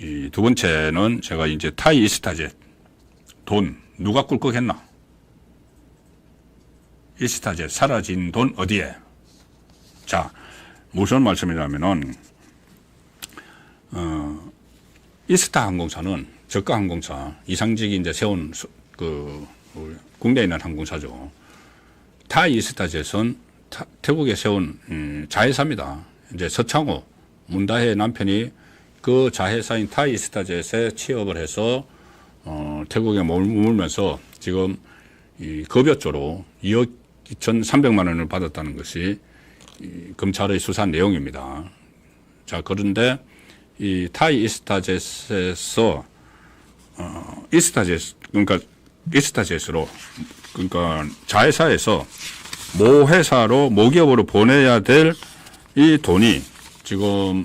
이 두 번째는 제가 이제 타이 이스타젯 돈 누가 꿀꺽했나? 이스타젯 사라진 돈 어디에? 자, 무슨 말씀이냐면은 이스타 항공사는 저가 항공사 이상직이 이제 세운 국내에 있는 항공사죠. 타이 이스타젯은 태국에 세운 자회사입니다. 이제 서창호 문다혜 남편이 그 자회사인 타이 이스타젯에 취업을 해서 태국에 머물면서 지금 이 급여조로 2억 2,300만 원을 받았다는 것이 검찰의 수사 내용입니다. 자, 그런데 이 타이 이스타젯에서 이스타젯으로 그러니까 자회사에서 모회사로 모기업으로 보내야 될 이 돈이 지금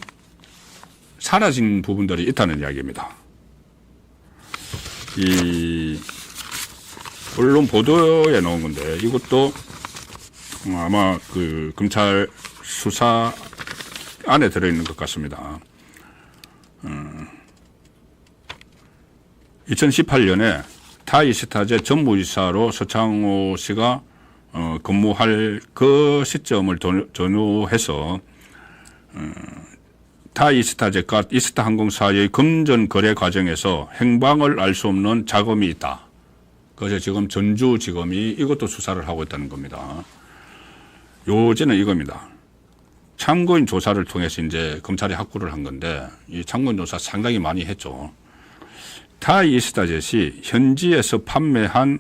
사라진 부분들이 있다는 이야기입니다. 이 언론 보도에 나온 건데 이것도 아마 그 검찰 수사 안에 들어있는 것 같습니다. 2018년에 타이스타젯 전무이사로 서창호 씨가 근무할 그 시점을 전후해서 타이스타젯과 이스타 항공사의 금전 거래 과정에서 행방을 알 수 없는 자금이 있다. 그래서 지금 전주지검이 이것도 수사를 하고 있다는 겁니다. 요지는 이겁니다. 참고인 조사를 통해서 이제 검찰이 확보를 한 건데 이 참고인 조사 상당히 많이 했죠. 타이 이스타젯이 현지에서 판매한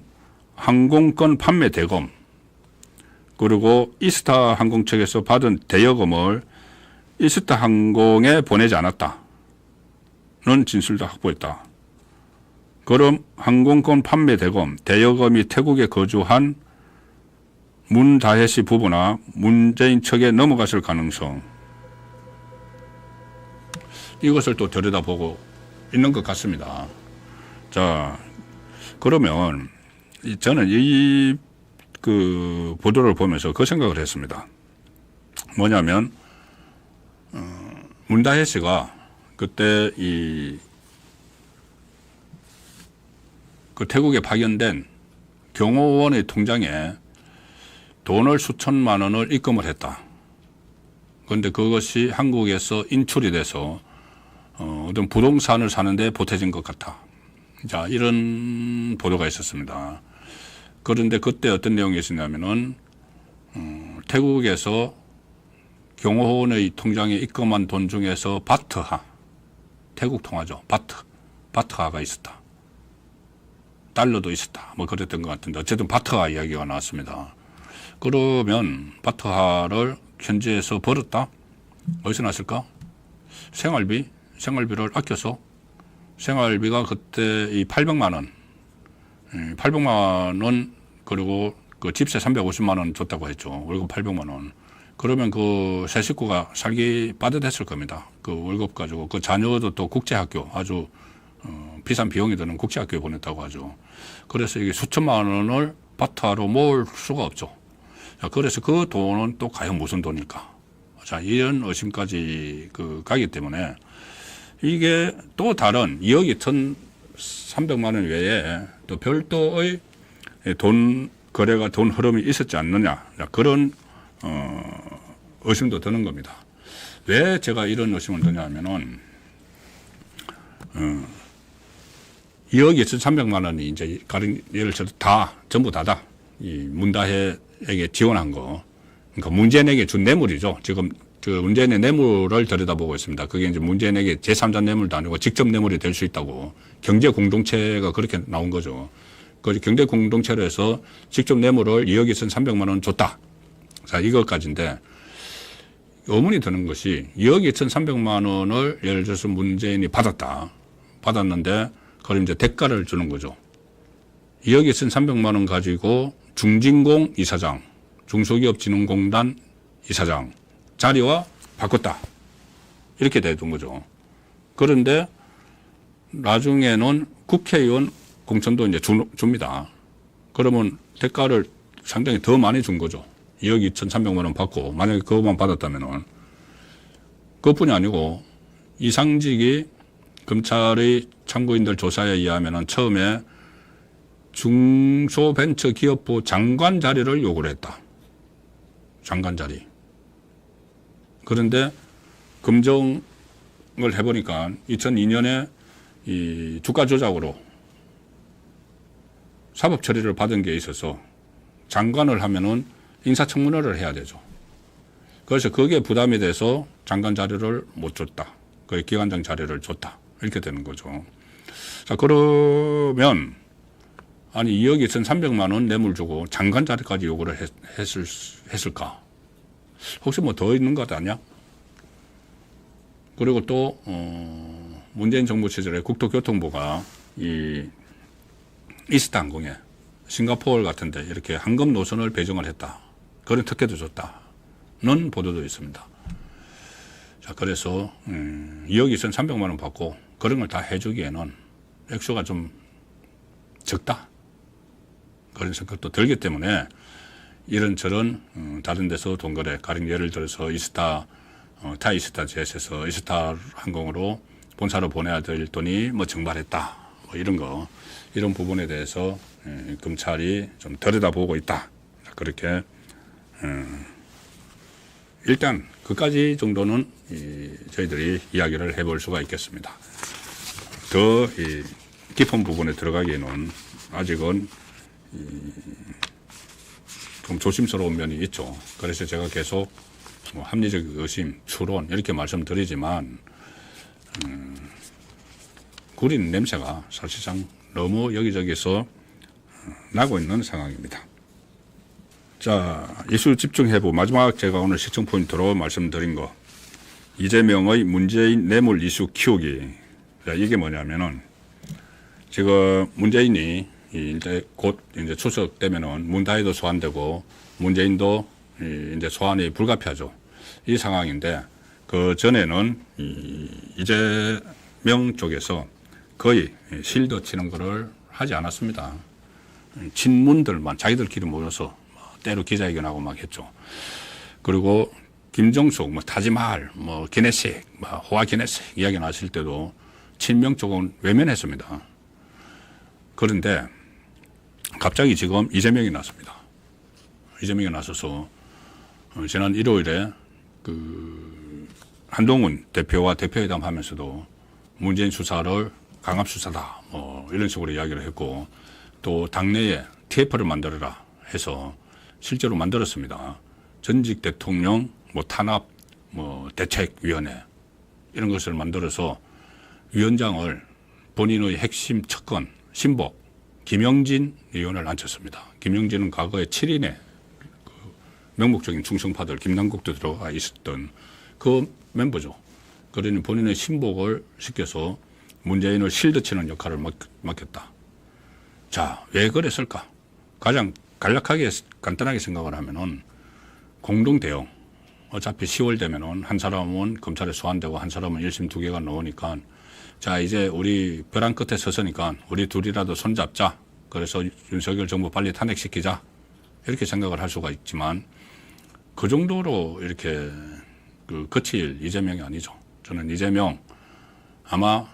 항공권 판매 대금 그리고 이스타 항공 측에서 받은 대여금을 이스타 항공에 보내지 않았다는 진술도 확보했다. 그럼 항공권 판매 대금, 대여금이 태국에 거주한 문다혜 씨 부부나 문재인 측에 넘어갔을 가능성 이것을 또 들여다보고 있는 것 같습니다. 자, 그러면 저는 이 그 보도를 보면서 그 생각을 했습니다. 뭐냐면 문다혜 씨가 그때 그 태국에 파견된 경호원의 통장에 돈을 수천만 원을 입금을 했다. 그런데 그것이 한국에서 인출이 돼서 어떤 부동산을 사는데 보태진 것 같다. 자, 이런 보도가 있었습니다. 그런데 그때 어떤 내용이 있었냐면은 태국에서 경호원의 통장에 입금한 돈 중에서 바트하, 태국 통화죠. 바트하가 있었다. 달러도 있었다. 뭐 그랬던 것 같은데 어쨌든 바트하 이야기가 나왔습니다. 그러면 바트하를 현지에서 벌었다? 어디서 났을까? 생활비를 아껴서 생활비가 그때 이 800만 원, 800만 원 그리고 그 집세 350만 원 줬다고 했죠. 월급 800만 원. 그러면 그 세 식구가 살기 빠듯했을 겁니다. 그 월급 가지고 그 자녀도 또 국제학교 아주 비싼 비용이 드는 국제학교에 보냈다고 하죠. 그래서 이게 수천만 원을 바트하로 모을 수가 없죠. 자, 그래서 그 돈은 또 과연 무슨 돈일까? 자, 이런 의심까지 가기 때문에 이게 또 다른 2억 2,300만 원 외에 또 별도의 돈 거래가 돈 흐름이 있었지 않느냐. 자, 그런 의심도 드는 겁니다. 왜 제가 이런 의심을 드냐면은 2억 2,300만 원이 이제 예를 들어 전부 다다. 이 문다혜에게 지원한 거. 그러니까 문재인에게 준 뇌물이죠. 지금 그 문재인의 뇌물을 들여다보고 있습니다. 그게 이제 문재인에게 제3자 뇌물도 아니고 직접 뇌물이 될 수 있다고. 경제 공동체가 그렇게 나온 거죠. 그 경제 공동체로 해서 직접 뇌물을 2억 2,300만 원 줬다. 자, 이것까지인데 의문이 드는 것이 2억 2,300만 원을 예를 들어서 문재인이 받았는데 그걸 이제 대가를 주는 거죠. 2억 2,300만 원 가지고 중진공 이사장, 중소기업진흥공단 이사장 자리와 바꿨다. 이렇게 되던 거죠. 그런데 나중에는 국회의원 공천도 이제 줍니다. 그러면 대가를 상당히 더 많이 준 거죠. 2억 2,300만 원 받고 만약에 그것만 받았다면은 그것뿐이 아니고 이상직이 검찰의 참고인들 조사에 의하면 처음에 중소벤처기업부 장관 자리를 요구를 했다. 장관 자리. 그런데 검증을 해보니까 2002년에 이 주가 조작으로 사법 처리를 받은 게 있어서 장관을 하면은 인사청문회를 해야 되죠. 그래서 거기에 부담이 돼서 장관 자리를 못 줬다. 그 기관장 자리를 줬다. 이렇게 되는 거죠. 자, 그러면 아니 2억 2,300만 원 뇌물 주고 장관 자리까지 요구를 했을까? 혹시 뭐 더 있는 것 아니야? 그리고 또 문재인 정부 시절에 국토교통부가 이 이스타 항공에 싱가포르 같은 데 이렇게 항공 노선을 배정을 했다. 그런 특혜도 줬다는 보도도 있습니다. 자, 그래서 2억 2,300만 원 받고 그런 걸 다 해주기에는 액수가 좀 적다. 그런 생각도 들기 때문에 이런저런 다른 데서 돈 거래, 가령 예를 들어서 이스타, 타이스타 jet에서 이스타 항공으로 본사로 보내야 될 돈이 뭐 증발했다. 뭐 이런 거, 이런 부분에 대해서 검찰이 좀 들여다보고 있다. 그렇게 일단 그까지 정도는 저희들이 이야기를 해볼 수가 있겠습니다. 더 깊은 부분에 들어가기에는 아직은 좀 조심스러운 면이 있죠. 그래서 제가 계속 뭐 합리적 의심, 추론 이렇게 말씀드리지만 구린 냄새가 사실상 너무 여기저기서 나고 있는 상황입니다. 자, 이슈 집중해보 마지막 제가 오늘 시청 포인트로 말씀드린 거 이재명의 문재인 뇌물 이슈 키우기. 자, 이게 뭐냐면은 지금 문재인이 이제 곧 이제 추석 되면은 문다혜도 소환되고 문재인도 이제 소환이 불가피하죠. 이 상황인데 그 전에는 이재명 쪽에서 거의 실드 치는 거를 하지 않았습니다. 친문들만 자기들끼리 모여서 때로 기자회견하고 막 했죠. 그리고 김정숙, 뭐 타지마할, 뭐 기네식, 뭐 호화 기네식 이야기 나실 때도 친명 쪽은 외면했습니다. 그런데 갑자기 지금 이재명이 났습니다. 이재명이 나서서 지난 일요일에 그 한동훈 대표와 대표회담 하면서도 문재인 수사를 강압 수사다 뭐 이런 식으로 이야기를 했고 또 당내에 TF를 만들어라 해서 실제로 만들었습니다. 전직 대통령 뭐 탄압 뭐 대책위원회 이런 것을 만들어서 위원장을 본인의 핵심 척건 신복 김영진 의원을 앉혔습니다. 김영진은 과거에 7인의 그 명목적인 충성파들 김남국도 들어가 있었던 그 멤버죠. 그러니 본인의 신복을 시켜서 문재인을 실드 치는 역할을 맡겼다. 자, 왜 그랬을까? 가장 간략하게 간단하게 생각을 하면은 공동 대응. 어차피 10월 되면은 한 사람은 검찰에 소환되고 한 사람은 1심 2개가 나오니까 자, 이제 우리 벼랑 끝에 섰으니까 우리 둘이라도 손잡자. 그래서 윤석열 정부 빨리 탄핵시키자. 이렇게 생각을 할 수가 있지만 그 정도로 이렇게 거칠 이재명이 아니죠. 저는 이재명 아마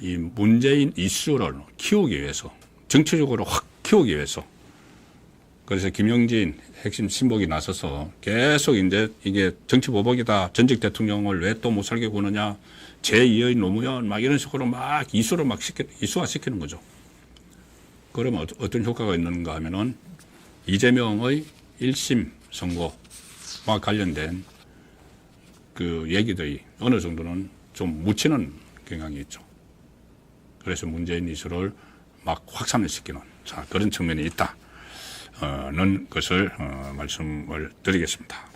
이 문재인 이슈를 키우기 위해서 정치적으로 확 키우기 위해서 그래서 김영진 핵심 신복이 나서서 계속 이제 이게 정치 보복이다. 전직 대통령을 왜 또 못 살게 구느냐. 제2의 노무현 막 이런 식으로 막 이슈를 막 이슈화시키는 거죠. 그러면 어떤 효과가 있는가 하면은 이재명의 1심 선고와 관련된 그 얘기들이 어느 정도는 좀 묻히는 경향이 있죠. 그래서 문재인 이슈를 막 확산을 시키는 자, 그런 측면이 있다는 것을 말씀을 드리겠습니다.